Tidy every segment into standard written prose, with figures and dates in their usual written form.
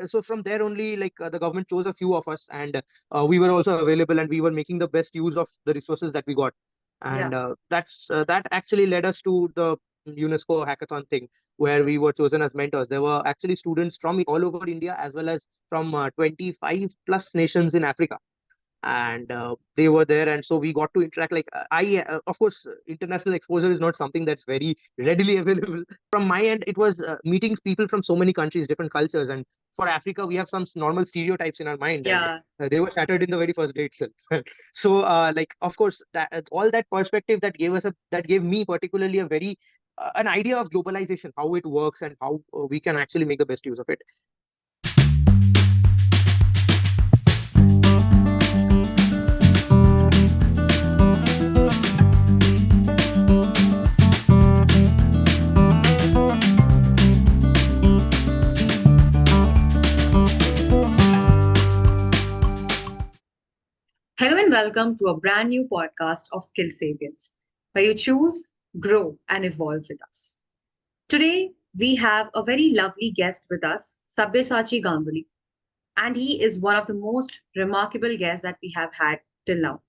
so from there only, the government chose a few of us, and we were also available, and we were making the best use of the resources that we got. And Yeah. that actually led us to the UNESCO hackathon thing, where we were chosen as mentors. There were actually students from all over India, as well as from 25 plus nations in Africa, and they were there, and so we got to interact. Of course, international exposure is not something that's very readily available. From my end, it was meeting people from so many countries, different cultures, and for Africa we have some normal stereotypes in our mind, and Yeah. they were shattered in the very first day itself. So of course, that all that perspective that gave me particularly a very an idea of globalization, how it works, and how we can actually make the best use of it. Hello and welcome to a brand new podcast of Skill Sapiens, where you choose, grow, and evolve with us. Today, we have a very lovely guest with us, Sabyasachi Ganguly, and he is one of the most remarkable guests that we have had till now.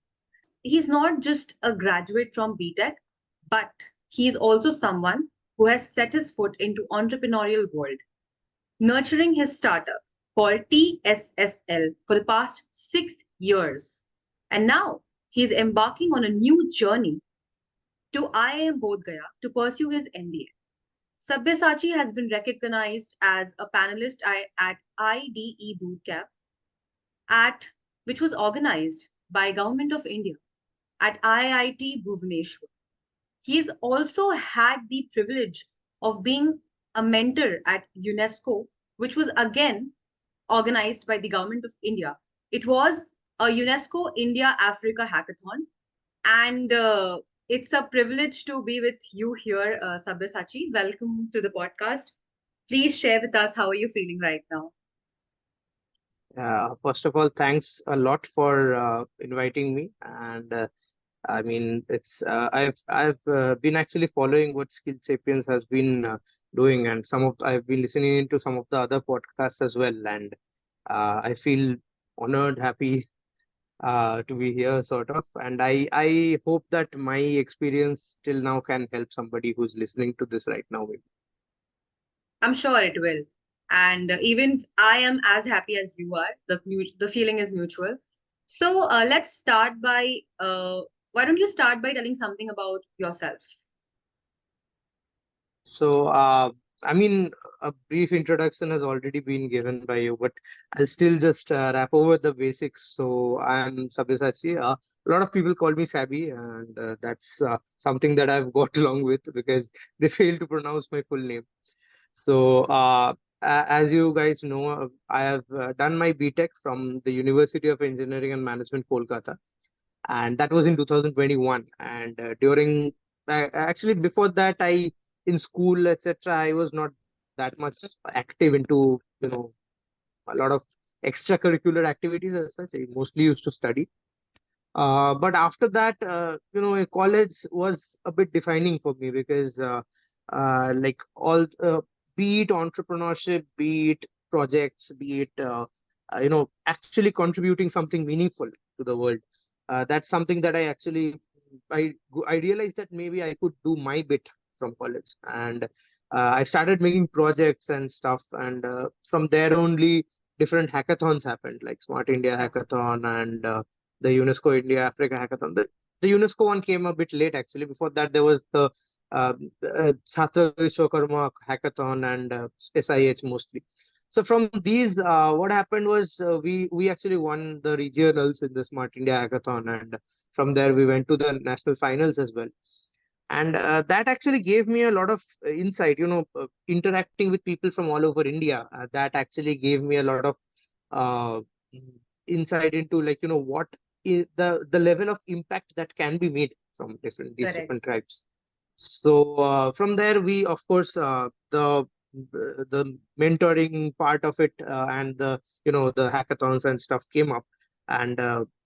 He's not just a graduate from BTech, but he is also someone who has set his foot into entrepreneurial world, nurturing his startup called TSSL for the past 6 years. And now he's embarking on a new journey to IIM Bodh Gaya to pursue his MBA. Sabyasachi has been recognized as a panelist at IDE Bootcamp, at which was organized by Government of India at IIT Bhubaneswar. He's also had the privilege of being a mentor at UNESCO, which was again organized by the Government of India. It was a UNESCO India Africa Hackathon, and it's a privilege to be with you here, Sabyasachi. Welcome to the podcast. Please share with us how are you feeling right now. First of all, thanks a lot for inviting me. And I mean, I've been actually following what Skill Sapiens has been doing, and I've been listening into some of the other podcasts as well, and I feel honored, happy to be here, sort of. And I hope that my experience till now can help somebody who's listening to this right now. I'm sure it will. And even I am as happy as you are. The feeling is mutual. So let's start by why don't you start by telling something about yourself? So, I mean, a brief introduction has already been given by you, but I'll still just wrap over the basics. So, I'm Sabyasachi. A lot of people call me Sabi, and that's something that I've got along with because they fail to pronounce my full name. So, as you guys know, I have done my BTech from the University of Engineering and Management, Kolkata, and that was in 2021. And actually before that, I in school, etc., I was not that much active into a lot of extracurricular activities as such. I mostly used to study. But after that, college was a bit defining for me because like all be it entrepreneurship, be it projects, be it actually contributing something meaningful to the world. That's something that I realized that maybe I could do my bit from college, and I started making projects and stuff, and from there only different hackathons happened, like Smart India Hackathon and the UNESCO India Africa Hackathon. The UNESCO one came a bit late actually. Before that, there was the Chhatra Vishwakarma Hackathon and SIH mostly. So from these, what happened was we actually won the regionals in the Smart India Hackathon, and from there we went to the national finals as well. And that actually gave me a lot of insight. Interacting with people from all over India, that actually gave me a lot of uh, insight into what is the level of impact that can be made from these Correct. different tribes. So from there, we of course the mentoring part of it and the hackathons and stuff came up, and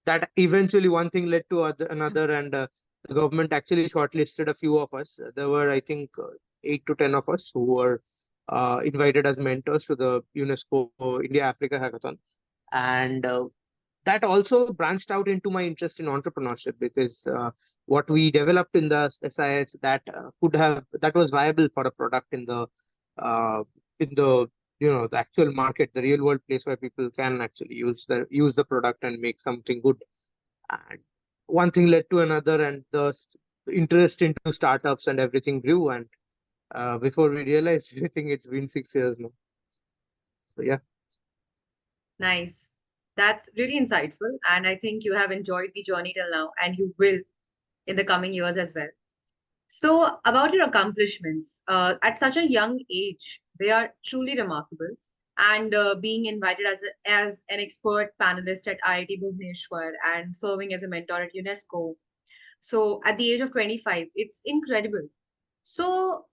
that eventually one thing led to another, and the government actually shortlisted a few of us. There were, I think, 8 to 10 of us who were invited as mentors to the UNESCO India Africa Hackathon. And that also branched out into my interest in entrepreneurship, because what we developed in the SIH, that was viable for a product uh, in the the actual market, the real world place where people can actually use the product and make something good. And one thing led to another, and the interest into startups and everything grew. And before we realized, I think it's been 6 years now. So yeah. Nice. That's really insightful. And I think you have enjoyed the journey till now, and you will in the coming years as well. So, about your accomplishments, at such a young age, they are truly remarkable. And being invited as an expert panelist at IIT Bhubaneswar and serving as a mentor at UNESCO. So, at the age of 25, it's incredible. So,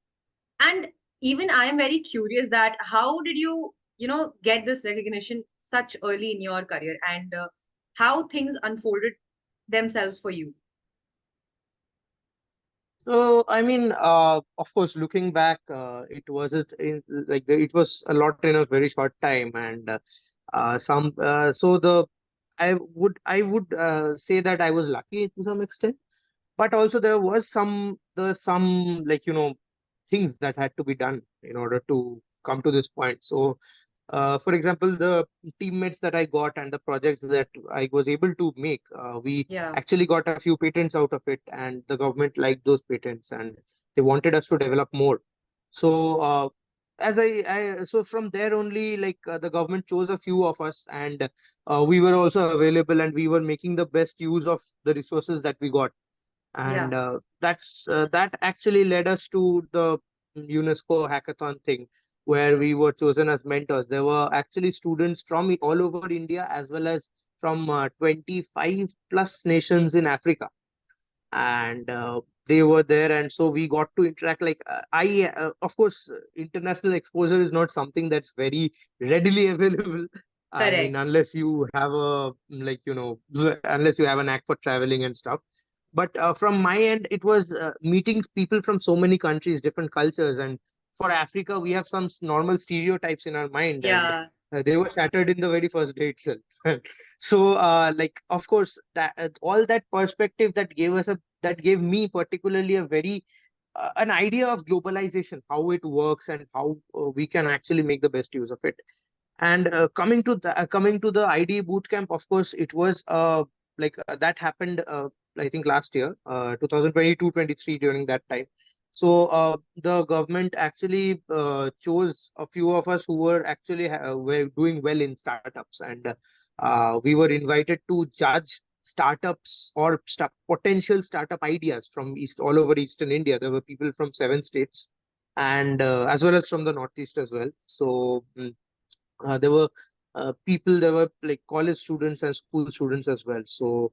and even I am very curious that how did you, get this recognition such early in your career, and how things unfolded themselves for you? So, I mean, of course, looking back, it was a lot in a very short time. And some so the I would say that I was lucky to some extent, but also there was some things that had to be done in order to come to this point. So, for example, the teammates that I got and the projects that I was able to make, we Yeah, actually got a few patents out of it, and the government liked those patents, and they wanted us to develop more. So, so from there only, the government chose a few of us, and we were also available, and we were making the best use of the resources that we got. yeah, And that actually led us to the UNESCO hackathon thing, where we were chosen as mentors. There were actually students from all over India, as well as from 25 plus nations in Africa. And they were there, and so we got to interact. Of course, international exposure is not something that's very readily available. I mean, correct. unless you have unless you have a knack for traveling and stuff. But from my end, it was meeting people from so many countries, different cultures. And for Africa, we have some normal stereotypes in our mind, and Yeah, they were shattered in the very first day itself. So, of course, that all that perspective that gave me particularly a very an idea of globalization, how it works, and how we can actually make the best use of it. And coming to the ID bootcamp, of course, it was that happened. I think last year, 2022-23, during that time. So the government actually chose a few of us who were doing well in startups, and we were invited to judge startups or potential startup ideas from all over Eastern India. There were people from 7 states, and as well as from the Northeast as well. So. There were there were like college students and school students as well. So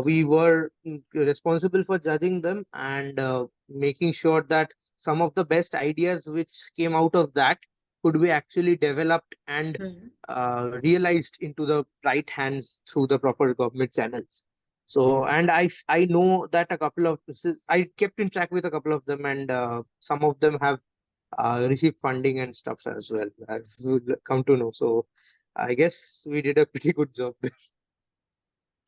we were responsible for judging them, and making sure that some of the best ideas which came out of that could be actually developed and hmm, realized into the right hands through the proper government channels. So, and I know that I kept in track with a couple of them, and some of them have receive funding and stuff as well. I've come to know. So I guess we did a pretty good job there.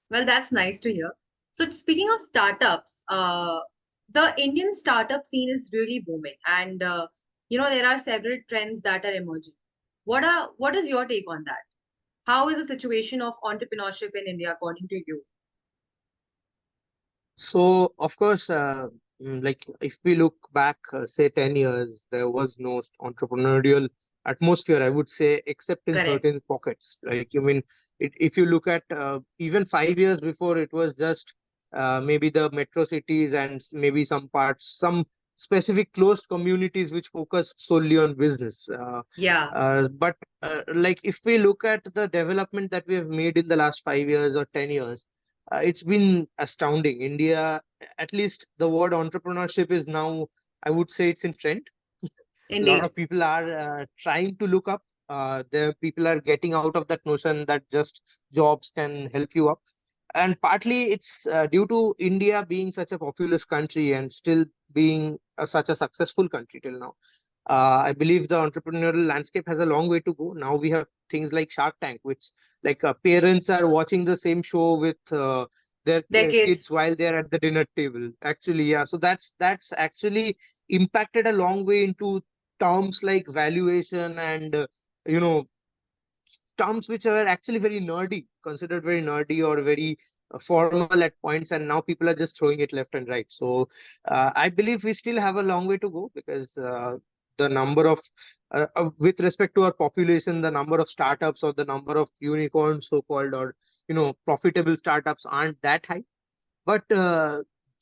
well, that's nice to hear. So, speaking of startups, the Indian startup scene is really booming, and there are several trends that are emerging. What is your take on that? How is the situation of entrepreneurship in India according to you? So of course, like if we look back, say 10 years, there was no entrepreneurial atmosphere, I would say, except in Correct. certain pockets. Like, you mean, if you look at even 5 years before, it was just maybe the metro cities and maybe some specific closed communities which focus solely on business. Yeah, But like if we look at the development that we have made in the last 5 years or 10 years, it's been astounding. India, at least the word entrepreneurship is now, I would say, it's in trend. A lot indeed. of people are trying to look up. The people are getting out of that notion that just jobs can help you up. And partly it's due to India being such a populous country and still being such a successful country till now. I believe the entrepreneurial landscape has a long way to go. Now we have things like Shark Tank, which like parents are watching the same show with their kids Decades. while they're at the dinner table. Actually, yeah. So that's actually impacted a long way into terms like valuation and you know terms which are actually very nerdy, considered very nerdy or very formal at points, and now people are just throwing it left and right. So I believe we still have a long way to go because the number of, with respect to our population, the number of startups or the number of unicorns, so called, or profitable startups aren't that high. But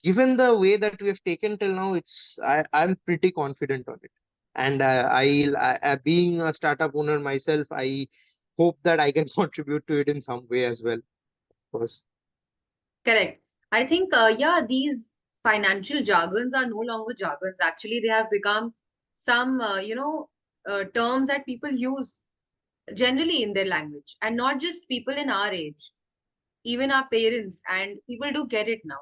given the way that we have taken till now, I'm pretty confident on it. And being a startup owner myself, I hope that I can contribute to it in some way as well. Of course. Correct. I think, yeah, these financial jargons are no longer jargons. Actually, they have become some, terms that people use generally in their language, and not just people in our age, even our parents, and people do get it now.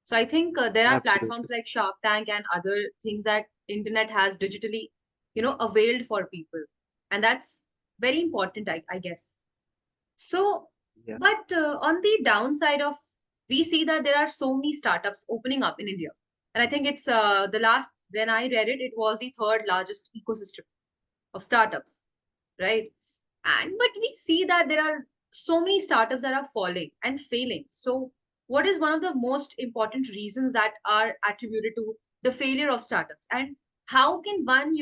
So I think there are platforms Absolutely. like Shark Tank and other things that internet has digitally, availed for people, and that's very important, I guess. So, Yeah. but on the downside of, we see that there are so many startups opening up in India, and I think it's the last when I read it, it was the third largest ecosystem of startups, right? And but we see that there are so many startups that are falling and failing. So, what is one of the most important reasons that are attributed to the failure of startups, and how can one,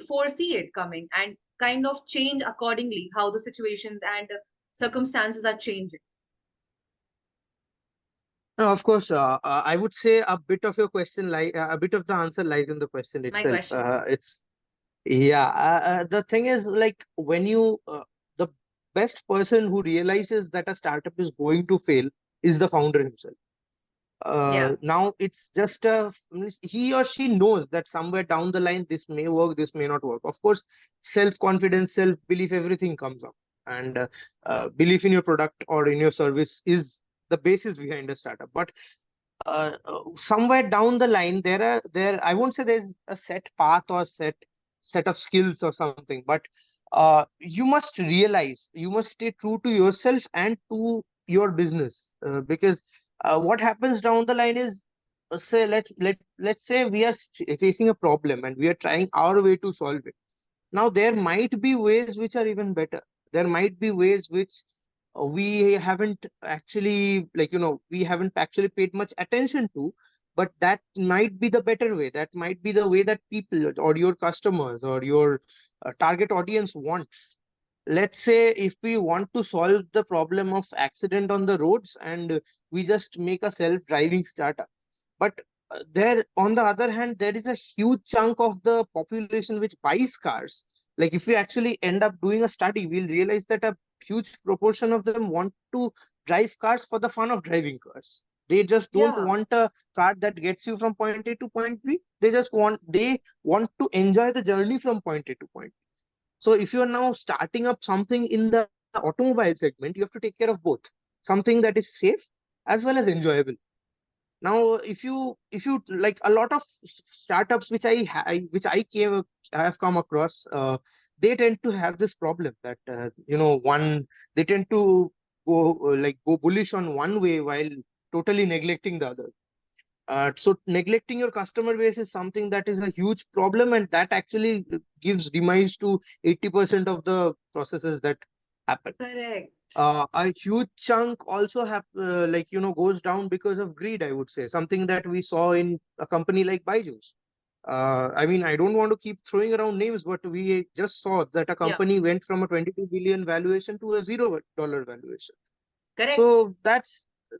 foresee it coming and kind of change accordingly how the situations and circumstances are changing? No, of course, I would say a bit of your question, a bit of the answer lies in the question My itself. question. The thing is, like, the best person who realizes that a startup is going to fail is the founder himself. Yeah. Now it's just means he or she knows that somewhere down the line this may work, this may not work. Of course, self-confidence, self-belief, everything comes up, and belief in your product or in your service is the basis behind a startup. But somewhere down the line there I won't say there's a set path or set of skills or something, but you must realize, you must stay true to yourself and to your business, because what happens down the line is, say let's say we are facing a problem and we are trying our way to solve it. Now, there might be ways which are even better. There might be ways which we haven't actually, we haven't actually paid much attention to, but that might be the better way. That might be the way that people or your customers or your target audience wants. Let's say if we want to solve the problem of accident on the roads, and we just make a self-driving startup. But there, on the other hand, there is a huge chunk of the population which buys cars. Like, if we actually end up doing a study, we'll realize that a huge proportion of them want to drive cars for the fun of driving cars. They just don't Yeah. want a car that gets you from point A to point B. They want to enjoy the journey from point A to point B. So if you are now starting up something in the automobile segment, you have to take care of both. Something that is safe as well as enjoyable. Now, if you like, a lot of startups which I have come across, they tend to have this problem that they tend to go bullish on one way while totally neglecting the other. So neglecting your customer base is something that is a huge problem, and that actually gives demise to 80% of the processes that happen. Correct. A huge chunk also goes down because of greed, I would say, something that we saw in a company like Byju's. I mean, I don't want to keep throwing around names, but we just saw that a Yeah. company went from a 22 billion valuation to a $0 valuation. Correct. So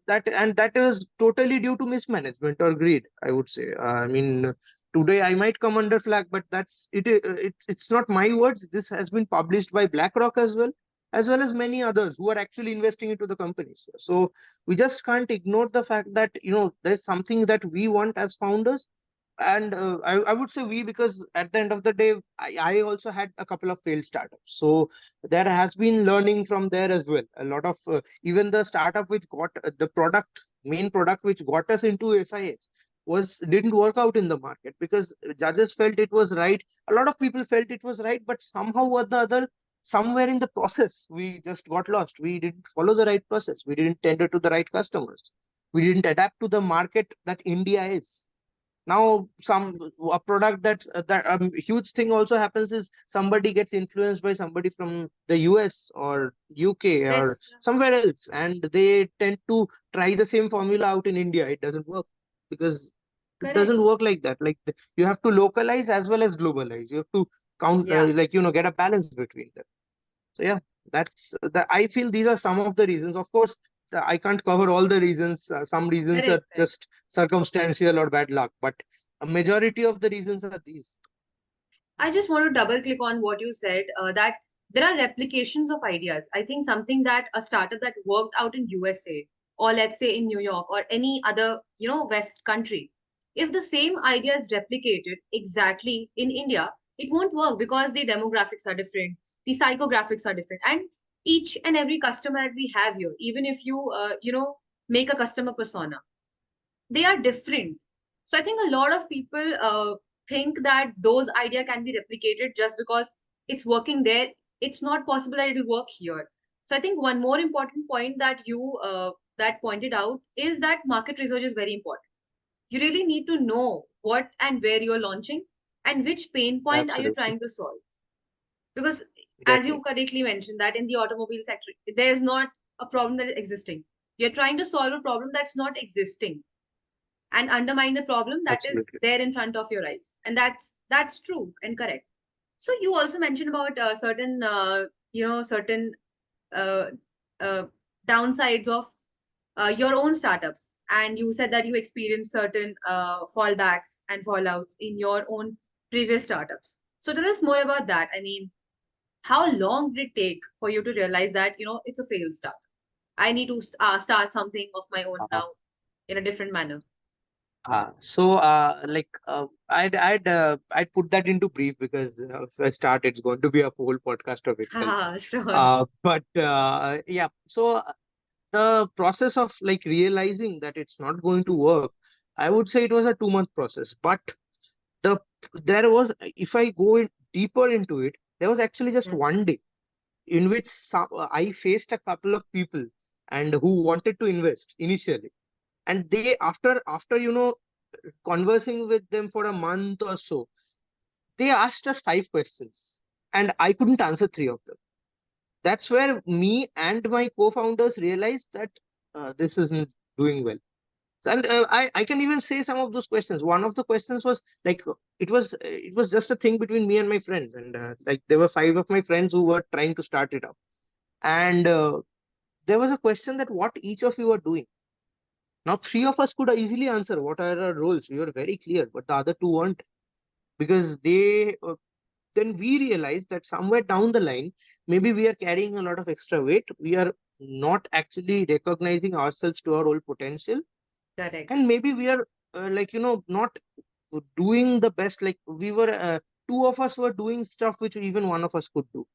and that is totally due to mismanagement or greed, I would say. I mean, today I might come under flag, but it's not my words. This has been published by BlackRock as well as many others who are actually investing into the companies. So we just can't ignore the fact that there's something that we want as founders, and I would say we, because at the end of the day, I also had a couple of failed startups. So there has been learning from there as well. A lot of even the startup which got the main product which got us into SIH. didn't work out in the market because judges felt it was right. A lot of people felt it was right, but somehow or the other, somewhere in the process, we just got lost. We didn't follow the right process. We didn't tender to the right customers. We didn't adapt to the market that India is. Now some a product that huge thing also happens is somebody gets influenced by somebody from the US or UK or Yes, somewhere else, and they tend to try the same formula out in India. It doesn't work because it correct. doesn't work like that. Like you have to localize as well as globalize. You have to count Yeah, get a balance between them. So yeah, that's that. I feel these are some of the reasons. Of course, I can't cover all the reasons. Some reasons correct, are correct. just circumstantial or bad luck, but a majority of the reasons are these. I just want to double click on what you said, that there are replications of ideas. I think something that a startup that worked out in USA, or let's say in New York or any other, West country, if the same idea is replicated exactly in India, it won't work because the demographics are different, the psychographics are different, and each and every customer that we have here, even if you, make a customer persona, they are different. So I think a lot of people think that those idea can be replicated just because it's working there. It's not possible that it will work here. So I think one more important point that you that pointed out is that market research is very important. You really need to know what and where you're launching and which pain point are you Absolutely, trying to solve. Because as you exactly, correctly mentioned that in the automobile sector there is not a problem that is existing. You're trying to solve a problem that's not existing and undermine the problem that is absolutely. there in front of your eyes, and that's true and correct. So you also mentioned about certain certain uh, uh, downsides of your own startups, and you said that you experienced certain fallbacks and fallouts in your own previous startups. So tell us more about that. I mean, how long did it take for you to realize that it's a failed start? I need to start something of my own Uh, now in a different manner. I'd put that into brief because if I start, it's going to be a whole podcast of itself. Haha, sure. But yeah, so the process of like realizing that it's not going to work, I would say it was a 2 month process. But the there was, if I go in deeper into it, there was actually just Mm. one day in which I faced a couple of people and who wanted to invest initially, and they after conversing with them for a month or so, they asked us 5 questions, and I couldn't answer three of them. That's where me and my co-founders realized that this isn't doing well. And I can even say some of those questions. One of the questions was like it was just a thing between me and my friends, and like there were five of my friends who were trying to start it up, and there was a question that what each of you are doing. Now three of us could easily answer what are our roles. We were very clear, but the other two weren't, because they then we realized that somewhere down the line, maybe we are carrying a lot of extra weight. We are not actually recognizing ourselves to our whole potential, Correct. and maybe we are not doing the best. Like we were, two of us were doing stuff which even one of us could do,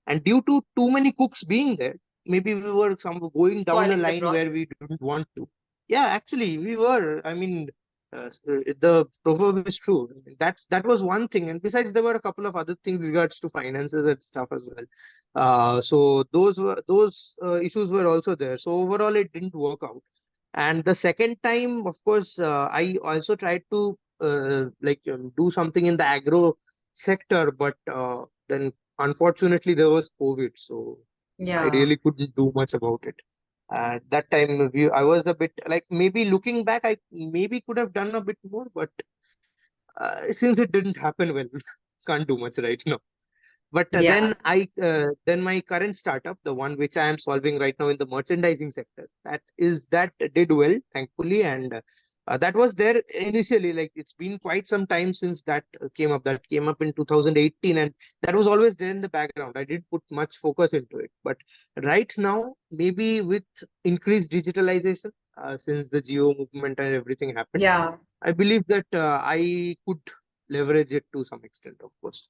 and due to too many cooks being there, maybe we were some going down a Spoiling the line broth. where we didn't want to. Yeah, actually we were. I mean, the proverb is true. That was one thing, and besides there were a couple of other things regards to finances and stuff as well. So those issues were also there. So overall it didn't work out. And the second time, of course, I also tried to do something in the agro sector, but then unfortunately there was COVID, so I Yeah. really couldn't do much about it. That time I was a bit like, maybe looking back, I maybe could have done a bit more, but since it didn't happen well, can't do much right now. But Yeah. then my current startup, the one which I am solving right now in the merchandising sector, that did well, thankfully, and that was there initially. Like it's been quite some time since that came up. That came up in 2018, and that was always there in the background. I didn't put much focus into it, but right now, maybe with increased digitalization, since the geo movement and everything happened, Yeah. I believe that I could leverage it to some extent, of course.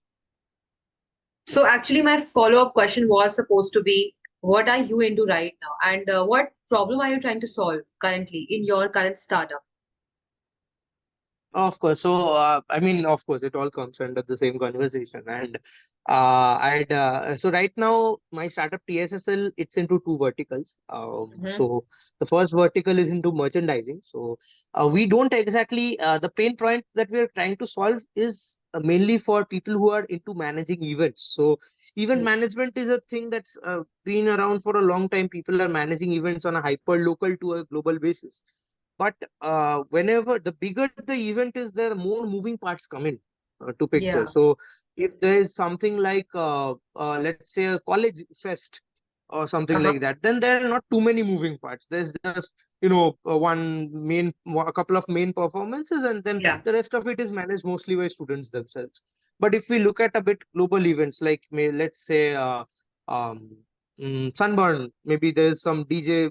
So actually, my follow-up question was supposed to be, what are you into right now, and what problem are you trying to solve currently in your current startup? Of course. So, I mean, of course, it all comes under the same conversation. And so right now, my startup TSSL, it's into two verticals. Hmm. So the first vertical is into merchandising. So we don't exactly, the pain point that we are trying to solve is mainly for people who are into managing events. So event management is a thing that's been around for a long time. People are managing events on a hyper local to a global basis. But whenever the bigger the event is, there are more moving parts come in to picture. Yeah. So if there is something like, let's say, a college fest or something Uh-huh. like that, then there are not too many moving parts. There's just, a couple of main performances, and then Yeah. the rest of it is managed mostly by students themselves. But if we look at a bit global events, like let's say, um, Sunburn, maybe there's some DJ,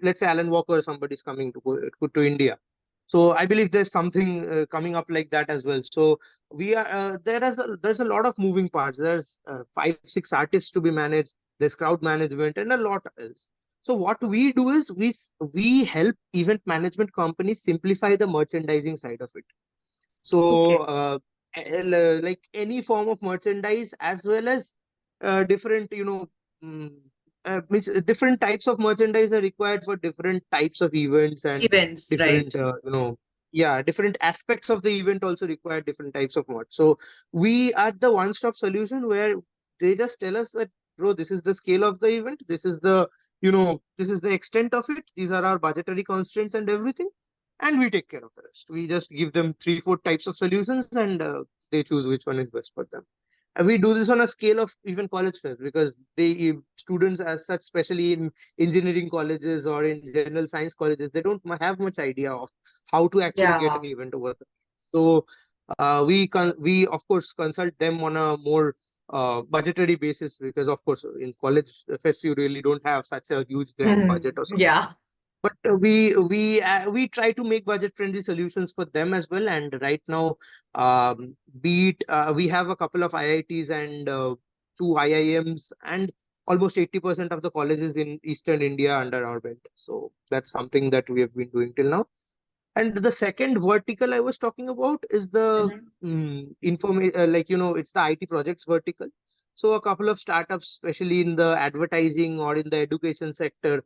let's say Alan Walker, somebody's coming to India. So I believe there's something coming up like that as well. So we are there's a lot of moving parts. There's five, six artists to be managed. There's crowd management and a lot else. So what we do is we help event management companies simplify the merchandising side of it. So, Okay. like any form of merchandise, as well as different, mm, different types of merchandise are required for different types of events and Events, right? different, yeah, different aspects of the event also require different types of merch. So we are the one-stop solution where they just tell us that, bro, this is the scale of the event, this is the extent of it, these are our budgetary constraints and everything, and we take care of the rest. We just give them three, four types of solutions, and they choose which one is best for them. And we do this on a scale of even college fairs, because students as such, especially in engineering colleges or in general science colleges, they don't have much idea of how to actually get Yeah. an event over there. So we of course consult them on a more budgetary basis, because of course in college fest you really don't have such a huge grand budget or something. Yeah. But we try to make budget friendly solutions for them as well. And right now, be it we have a couple of IITs and two IIMs, and almost 80% of the colleges in Eastern India under our belt. So that's something that we have been doing till now. And the second vertical I was talking about is the Mhm. it's the IT projects vertical. So a couple of startups, especially in the advertising or in the education sector,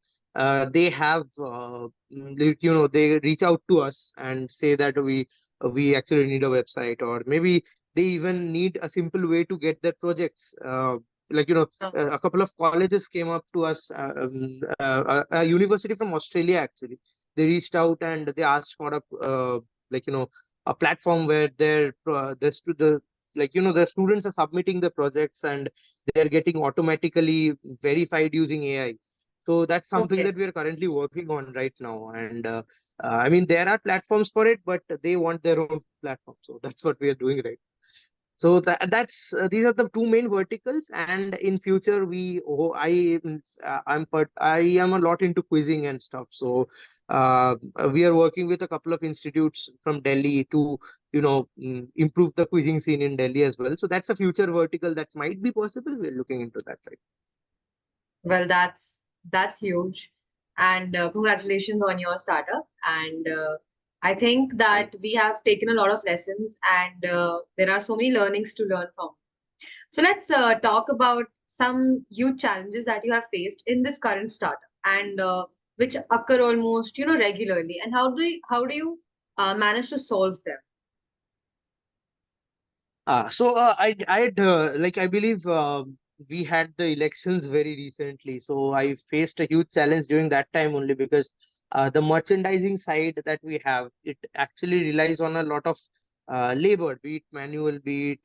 they have, they reach out to us and say that we actually need a website, or maybe they even need a simple way to get their projects. A couple of colleges came up to us, a university from Australia actually. They reached out and they asked for a platform where the students are submitting the projects, and they're getting automatically verified using AI. So that's something Okay. that we are currently working on right now. And I mean, there are platforms for it, but they want their own platform. So that's what we are doing right. So that's these are the two main verticals. And in future, I am a lot into quizzing and stuff. So we are working with a couple of institutes from Delhi to improve the quizzing scene in Delhi as well. So that's a future vertical that might be possible. We're looking into that, right? Well, that's huge, and congratulations on your startup. And I think that Thanks. we have taken a lot of lessons, and there are so many learnings to learn from. So let's talk about some huge challenges that you have faced in this current startup, and which occur almost regularly. And how do you manage to solve them? I believe we had the elections very recently. So I faced a huge challenge during that time only, because the merchandising side that we have, it actually relies on a lot of labor, be it manual, be it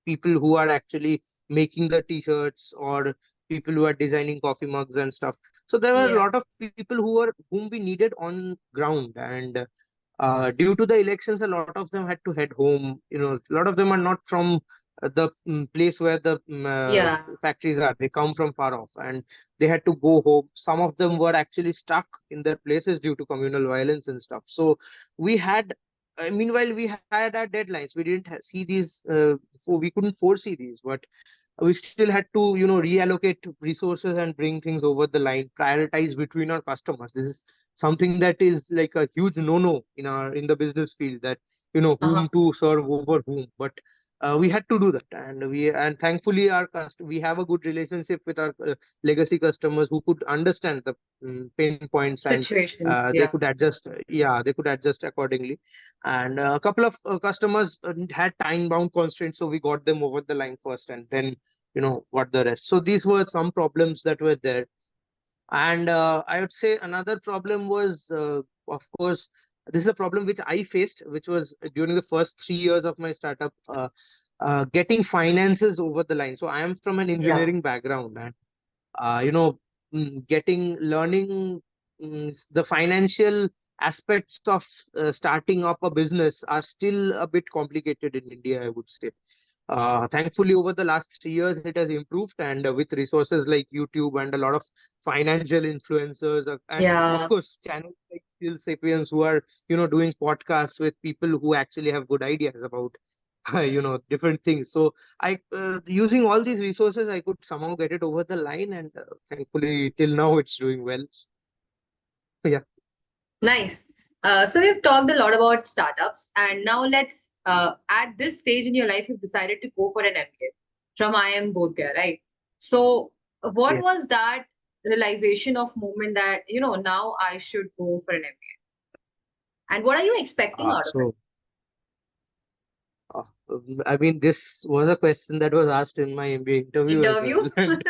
people who are actually making the t-shirts, or people who are designing coffee mugs and stuff. So there were a Yeah. lot of people whom we needed on ground. And due to the elections, a lot of them had to head home. A lot of them are not from the place where the Yeah. factories are. They come from far off, and they had to go home. Some of them were actually stuck in their places due to communal violence and stuff. So we had, meanwhile, we had our deadlines. We didn't see these, we couldn't foresee these, but we still had to reallocate resources and bring things over the line, prioritize between our customers. This is something that is like a huge no-no in the business field, that Uh-huh. whom to serve over whom. But we had to do that, and thankfully we have a good relationship with our legacy customers who could understand the pain points, and Situations. they Yeah. could adjust. Yeah, they could adjust accordingly. And a couple of customers had time bound constraints, so we got them over the line first, and then what the rest. So these were some problems that were there. And I would say another problem was, of course, this is a problem which I faced, which was during the first 3 years of my startup, getting finances over the line. So I am from an Yeah. engineering background, and learning the financial aspects of starting up a business are still a bit complicated in India, I would say. Thankfully, over the last 3 years, it has improved, and with resources like YouTube and a lot of financial influencers, and of Yeah. course, channels like Skill Sapiens, who are doing podcasts with people who actually have good ideas about different things. So I using all these resources, I could somehow get it over the line, and thankfully, till now, it's doing well. Yeah, Nice. So we've talked a lot about startups, and now let's at this stage in your life, you've decided to go for an MBA from I am Bootcamp, right? So what yeah. was that realization of moment that now I should go for an MBA, and what are you expecting out of it? So. Uh, I mean, this was a question that was asked in my MBA interview as well, Interview? and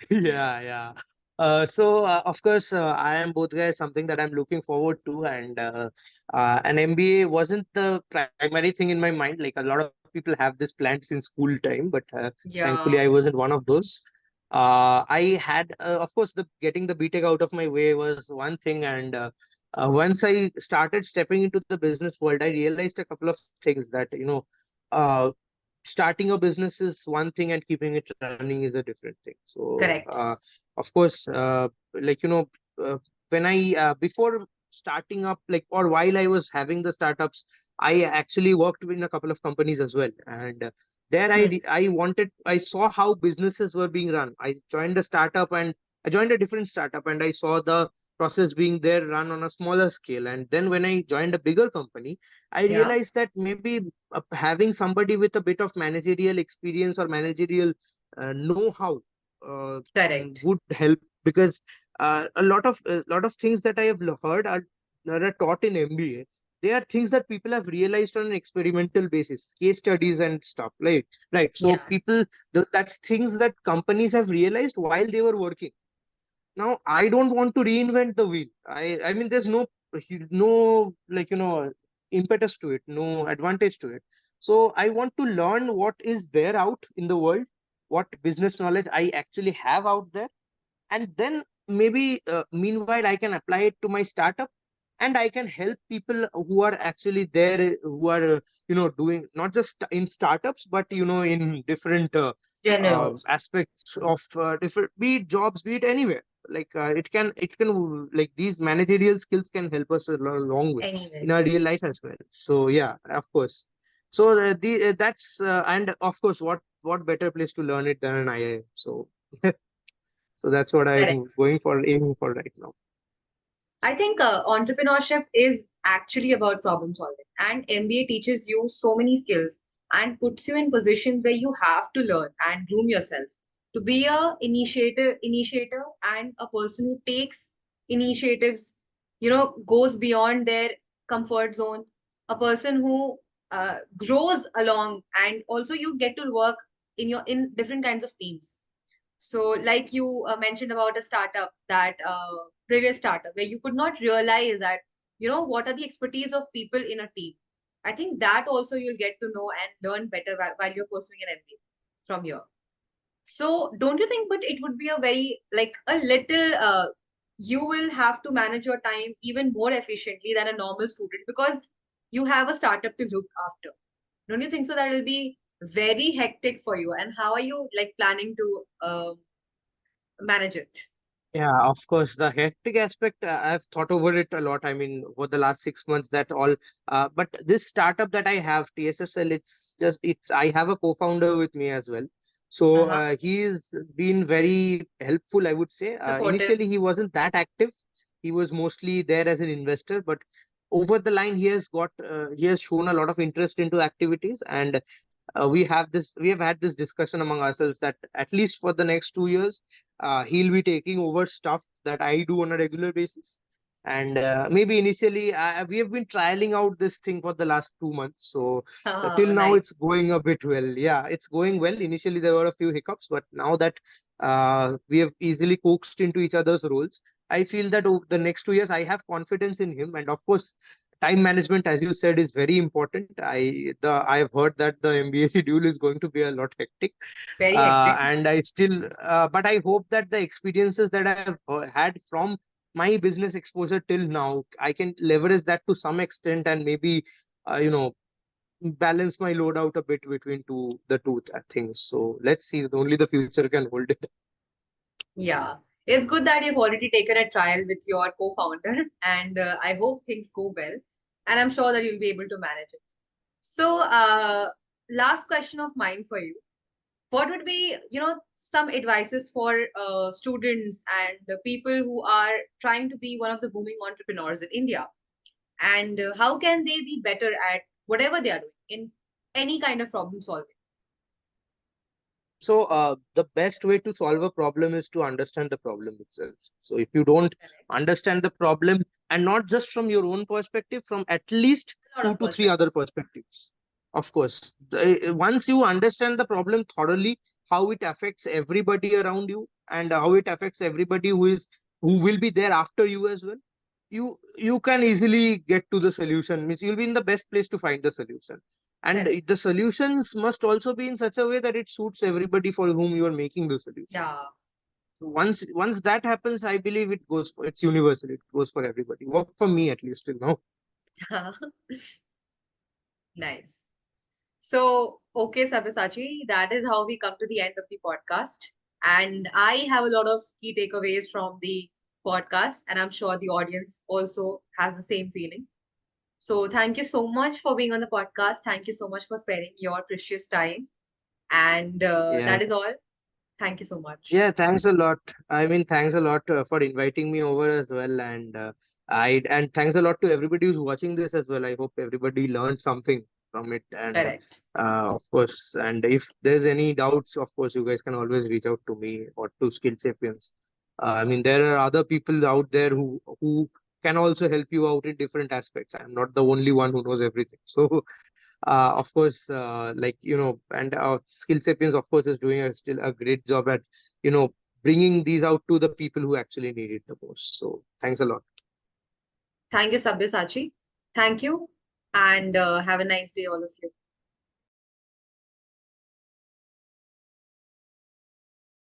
yeah, yeah. Of course, I am both guys something that I'm looking forward to, and an MBA wasn't the primary thing in my mind. Like a lot of people have this planned since school time, but thankfully I Yeah. wasn't one of those. I had, of course, the getting the BTech out of my way was one thing, and once I started stepping into the business world, I realized a couple of things that uh, starting a business is one thing and keeping it running is a different thing. So, Correct. of course, like when I before starting up, like, or while I was having the startups, I actually worked in a couple of companies as well, and there Hmm. I saw how businesses were being run. I joined a startup, and I joined a different startup, and I saw the process being there run on a smaller scale. And then when I joined a bigger company, I Yeah. realized that maybe having somebody with a bit of managerial experience or managerial know-how Correct. would help, because a lot of things that I have heard that are taught in MBA. They are things that people have realized on an experimental basis, case studies and stuff, right? Right. So Yeah. that's things that companies have realized while they were working. Now I don't want to reinvent the wheel. I mean, there's no, like, impetus to it, no advantage to it. So I want to learn what is there out in the world, what business knowledge I actually have out there, and then maybe meanwhile I can apply it to my startup, and I can help people who are actually there, who are doing not just in startups, but in different General. aspects of different, be it jobs, be it anywhere. Like it can like these managerial skills can help us a long way Anyway. in our real life as well. So yeah, of course. So that's and of course, what better place to learn it than an IIM. So so that's what I'm Correct. going for, aiming for right now. I think entrepreneurship is actually about problem solving, and MBA teaches you so many skills and puts you in positions where you have to learn and groom yourself to be a initiator and a person who takes initiatives, goes beyond their comfort zone, a person who grows along, and also you get to work in different kinds of teams. So, like you mentioned about a startup, that previous startup, where you could not realize that, what are the expertise of people in a team. I think that also you'll get to know and learn better while you're pursuing an MBA from here. So, don't you think, but it would be a very, like, a little, you will have to manage your time even more efficiently than a normal student because you have a startup to look after. Don't you think so? That will be very hectic for you. And how are you like planning to manage it? Yeah, of course, the hectic aspect, I've thought over it a lot. I mean, over the last 6 months, that all. But this startup that I have, TSSL, I have a co-founder with me as well. So Uh-huh. he's been very helpful, I would say. Supportive. Initially, he wasn't that active. he was mostly there as an investor, but over the line he has shown a lot of interest into activities, and we have had this discussion among ourselves that at least for the next 2 years, he'll be taking over stuff that I do on a regular basis. And maybe initially, we have been trialing out this thing for the last 2 months. So till now, Nice. it's going a bit well. Yeah, it's going well. Initially, there were a few hiccups, but now that we have easily coaxed into each other's roles, I feel that over the next 2 years, I have confidence in him. And of course, time management, as you said, is very important. I've heard that the MBA schedule is going to be a lot hectic, Very hectic. and I still but I hope that the experiences that I have had from my business exposure till now, I can leverage that to some extent, and maybe uh, you know balance my load out a bit between the two things. So let's see. Only the future can hold it. Yeah. It's good that you've already taken a trial with your co-founder, and I hope things go well. And I'm sure that you'll be able to manage it. So, last question of mine for you. What would be, some advices for students and the people who are trying to be one of the booming entrepreneurs in India? And how can they be better at whatever they are doing in any kind of problem solving? So, the best way to solve a problem is to understand the problem itself. So, if you don't Correct. understand the problem, and not just from your own perspective, from at least A lot two of to three other perspectives. perspectives, of course, once you understand the problem thoroughly, how it affects everybody around you, and how it affects everybody who will be there after you as well, you can easily get to the solution. Means you'll be in the best place to find the solution, and Correct. the solutions must also be in such a way that it suits everybody for whom you are making the solution. Yeah. So once that happens, I believe it's universal. It goes for everybody. Work for me at least till now. Nice. So, okay, Sabyasachi, that is how we come to the end of the podcast. And I have a lot of key takeaways from the podcast, and I'm sure the audience also has the same feeling. So, thank you so much for being on the podcast. Thank you so much for sparing your precious time. And Yeah. that is all. Thank you so much. Yeah, thanks a lot. I mean, thanks a lot for inviting me over as well, and and thanks a lot to everybody who's watching this as well. I hope everybody learned something from it, and Correct. of course, and if there's any doubts, of course, you guys can always reach out to me or to Skill Sapiens. I mean, there are other people out there who can also help you out in different aspects. I'm not the only one who knows everything. So of course, and Skill Sapiens, of course, is doing still a great job at, you know, bringing these out to the people who actually need it the most. So thanks a lot. Thank you, Sabyasachi. Thank you. And have a nice day, all of you.